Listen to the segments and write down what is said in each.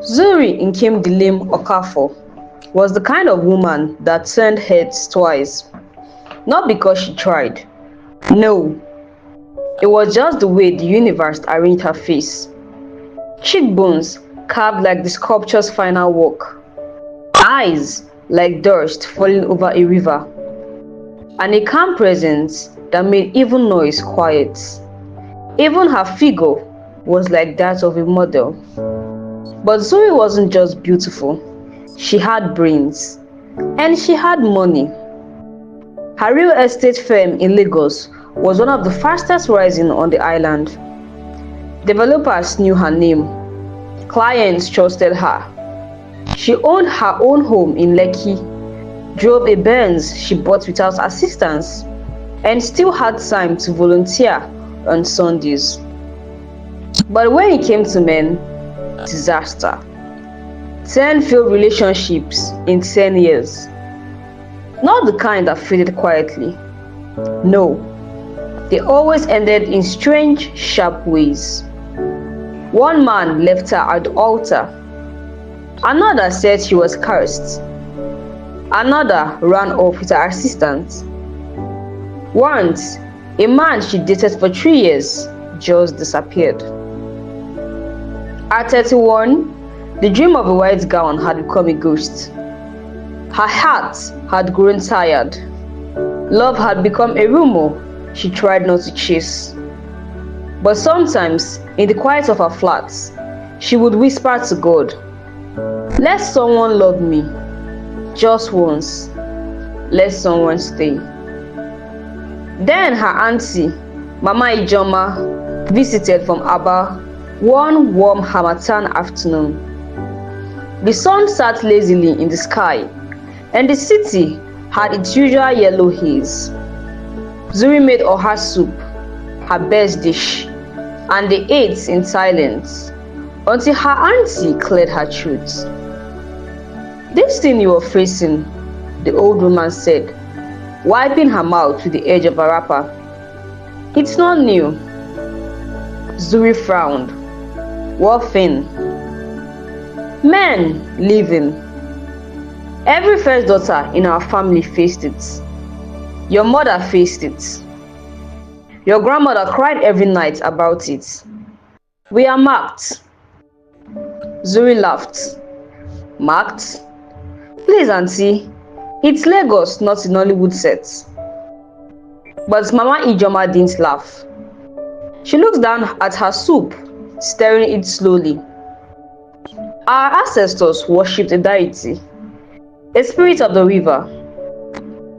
Zuri Nkem Dilim Okafor was the kind of woman that turned heads twice. Not because she tried. No, it was just the way the universe arranged her face. Cheekbones carved like the sculpture's final work. Eyes like dust falling over a river. And a calm presence that made even noise quiet. Even her figure was like that of a model. But Zuri wasn't just beautiful. She had brains. And she had money. Her real estate firm in Lagos was one of the fastest rising on the island. Developers knew her name. Clients trusted her. She owned her own home in Lekki, drove a Benz she bought without assistance, and still had time to volunteer on Sundays. But when it came to men, disaster. 10 failed relationships in 10 years. Not the kind that faded quietly. No, they always ended in strange, sharp ways. One man left her at the altar. Another said she was cursed. Another ran off with her assistant. Once, a man she dated for 3 years just disappeared. At 31, the dream of a white gown had become a ghost. Her heart had grown tired. Love had become a rumor she tried not to chase. But sometimes, in the quiet of her flat, she would whisper to God, "Let someone love me. Just once. Let someone stay." Then her auntie, Mama Ijoma, visited from Aba one warm Harmattan afternoon. The sun sat lazily in the sky, and the city had its usual yellow haze. Zuri made oha soup, her best dish, and they ate in silence until her auntie cleared her throat. "This thing you are facing," the old woman said, wiping her mouth with the edge of her wrapper, "it's not new." Zuri frowned. "What thing?" "Men leaving. Every first daughter in our family faced it. Your mother faced it. Your grandmother cried every night about it. We are marked." Zuri laughed. "Marked? Please, auntie, it's Lagos, not in Hollywood sets." But Mama Ijoma didn't laugh. She looked down at her soup, stirring it slowly. "Our ancestors worshipped a deity, a spirit of the river.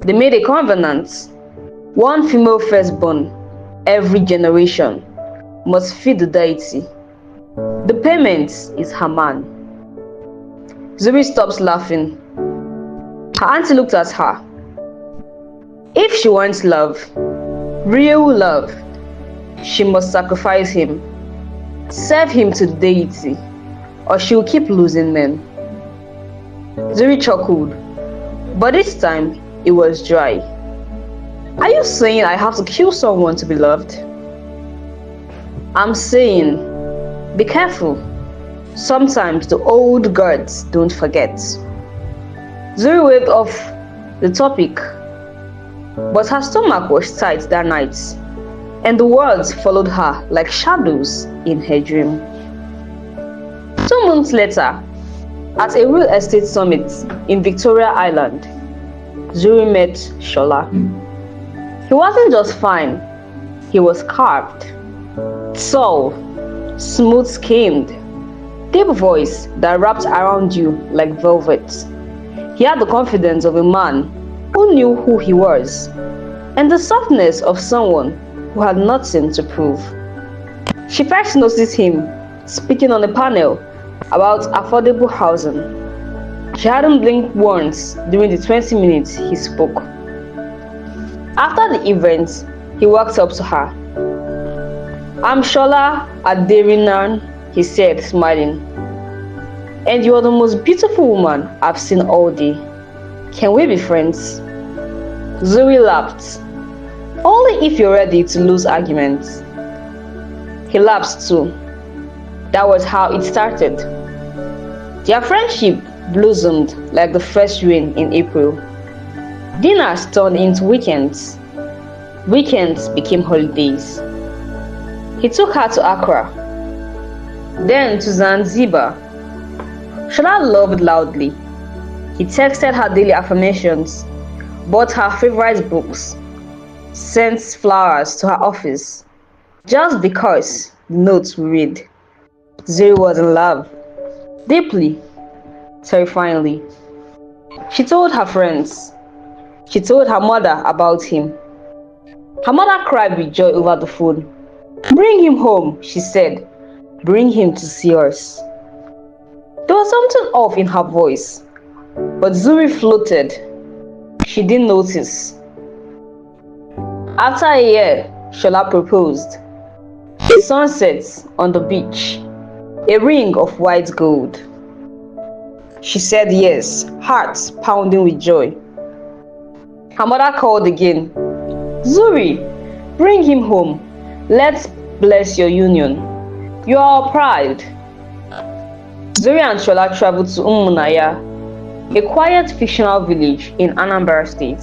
They made a covenant. One female firstborn every generation must feed the deity. The payment is her man." Zuri stopped laughing. Her auntie looked at her. If she wants love, real love, she must sacrifice him, serve him to the deity, or she will keep losing men. Zuri chuckled, but this time it was dry. "Are you saying I have to kill someone to be loved?" "I'm saying, be careful. Sometimes the old gods don't forget." Zuri waved off the topic, but her stomach was tight that night, and the words followed her like shadows in her dream. 2 months later, at a real estate summit in Victoria Island, Zuri met Shola. He wasn't just fine, he was carved. Tall, smooth-skinned, deep voice that wrapped around you like velvet. He had the confidence of a man who knew who he was, and the softness of someone who had nothing to prove. She first noticed him speaking on a panel about affordable housing. She hadn't blinked once during the 20 minutes he spoke. After the event, he walked up to her. "I'm Shola Aderinan," he said, smiling. "And you are the most beautiful woman I've seen all day. Can we be friends?" Zuri laughed. "Only if you're ready to lose arguments." He laughed too. That was how it started. Their friendship blossomed like the first rain in April. Dinners turned into weekends. Weekends became holidays. He took her to Accra, then to Zanzibar. Shola loved loudly. He texted her daily affirmations, bought her favorite books, sent flowers to her office, just because the notes would read. Zuri was in love, deeply, terrifyingly. She told her friends. She told her mother about him. Her mother cried with joy over the phone. "Bring him home," she said. "Bring him to see us." There was something off in her voice, but Zuri floated. She didn't notice. After a year, Shola proposed. Sunsets on the beach, a ring of white gold. She said yes, heart pounding with joy. Her mother called again. "Zuri, bring him home. Let's bless your union. You are our pride." Zuri and Shola traveled to Umunaya, a quiet fictional village in Anambra State.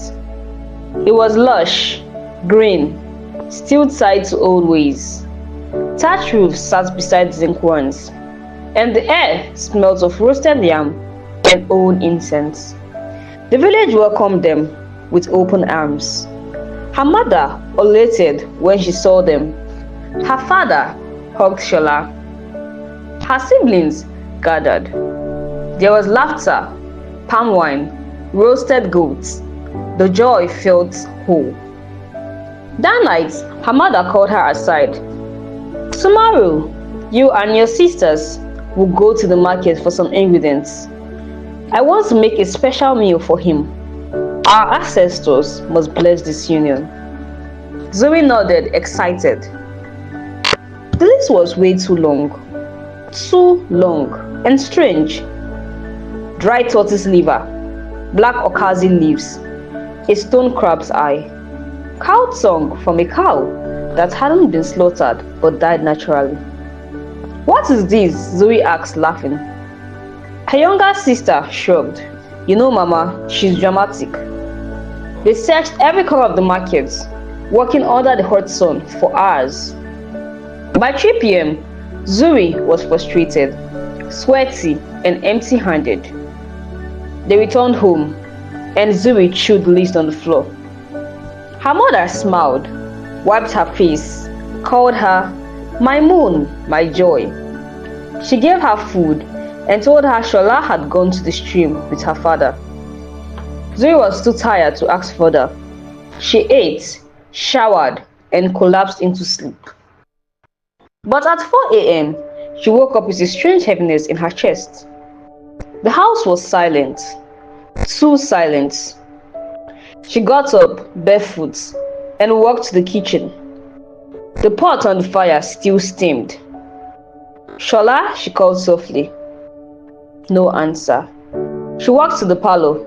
It was lush, green, still tied to old ways. Thatch roofs sat beside zinc ones, and the air smelled of roasted yam and old incense. The village welcomed them with open arms. Her mother elated when she saw them. Her father hugged Shola. Her siblings gathered. There was laughter, palm wine, roasted goats. The joy felt whole. That night, her mother called her aside. "Tomorrow, you and your sisters will go to the market for some ingredients. I want to make a special meal for him. Our ancestors must bless this union." Zuri nodded, excited. The list was way too long and strange. Dried tortoise liver, black okazi leaves, a stone crab's eye, cow tongue from a cow that hadn't been slaughtered but died naturally. "What is this?" Zuri asked, laughing. Her younger sister shrugged. "You know, Mama, she's dramatic." They searched every corner of the market, working under the hot sun for hours. By 3 p.m., Zuri was frustrated, sweaty, and empty-handed. They returned home, and Zuri chewed the list on the floor. Her mother smiled, wiped her face, called her "my moon, my joy." She gave her food and told her Shola had gone to the stream with her father. Zuri was too tired to ask further. She ate, showered, and collapsed into sleep. But at 4 a.m., she woke up with a strange heaviness in her chest. The house was silent, too silent. She got up, barefoot, and walked to the kitchen. The pot on the fire still steamed. "Shola," she called softly. No answer. She walked to the parlor.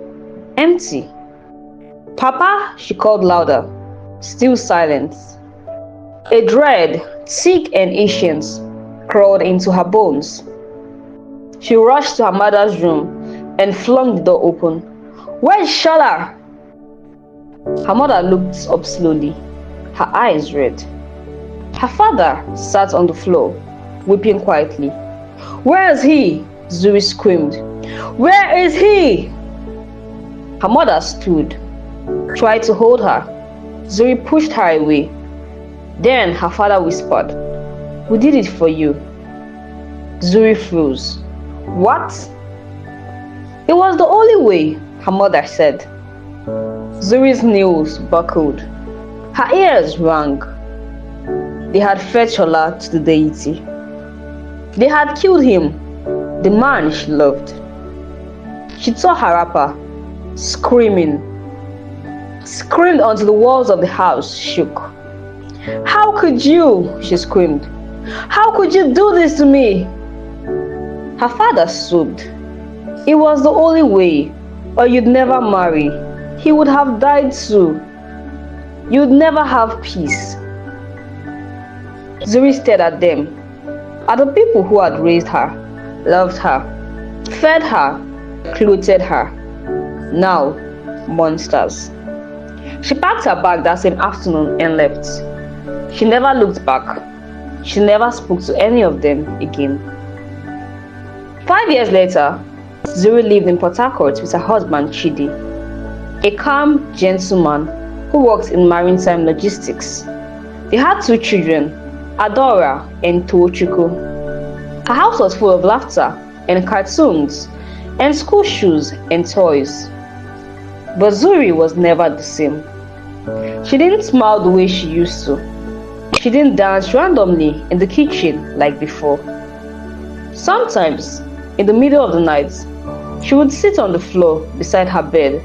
Empty. "Papa," she called louder. Still silence. A dread, thick and ancient, crawled into her bones. She rushed to her mother's room and flung the door open. "Where's Shola?" Her mother looked up slowly, her eyes red. Her father sat on the floor, weeping quietly. "Where is he?" Zuri screamed. "Where is he?" Her mother stood, tried to hold her. Zuri pushed her away. Then her father whispered, "We did it for you." Zuri froze. "What?" "It was the only way," her mother said. Zuri's nails buckled. Her ears rang. They had fed Shola to the deity. They had killed him, the man she loved. She tore her wrapper, screaming. Screamed until the walls of the house shook. "How could you?" she screamed. "How could you do this to me?" Her father sobbed. "It was the only way, or you'd never marry. He would have died too. You'd never have peace." Zuri stared at them, at the people who had raised her, loved her, fed her, clothed her. Now, monsters. She packed her bag that same afternoon and left. She never looked back. She never spoke to any of them again. 5 years later, Zuri lived in Port Harcourt with her husband Chidi, a calm gentleman who worked in maritime logistics. They had 2 children, Adora and Tochiko. Her house was full of laughter and cartoons and school shoes and toys. But Zuri was never the same. She didn't smile the way she used to. She didn't dance randomly in the kitchen like before. Sometimes, in the middle of the night, she would sit on the floor beside her bed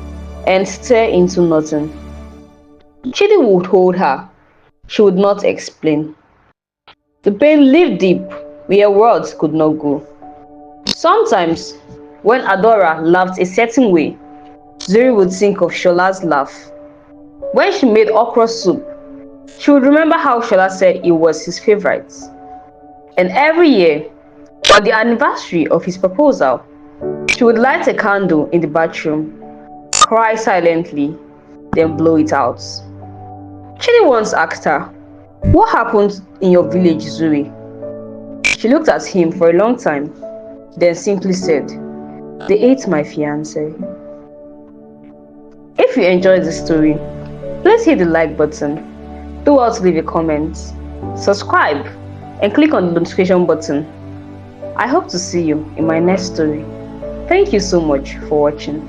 and stare into nothing. Chidi would hold her. She would not explain. The pain lived deep where words could not go. Sometimes, when Adora laughed a certain way, Zuri would think of Shola's laugh. When she made okra soup, she would remember how Shola said it was his favorite. And every year, on the anniversary of his proposal, she would light a candle in the bathroom, cry silently, then blow it out. Chidi once asked her, "What happened in your village, Zuri?" She looked at him for a long time, then simply said, "They ate my fiancé." If you enjoyed this story, please hit the like button, do also leave a comment, subscribe, and click on the notification button. I hope to see you in my next story. Thank you so much for watching.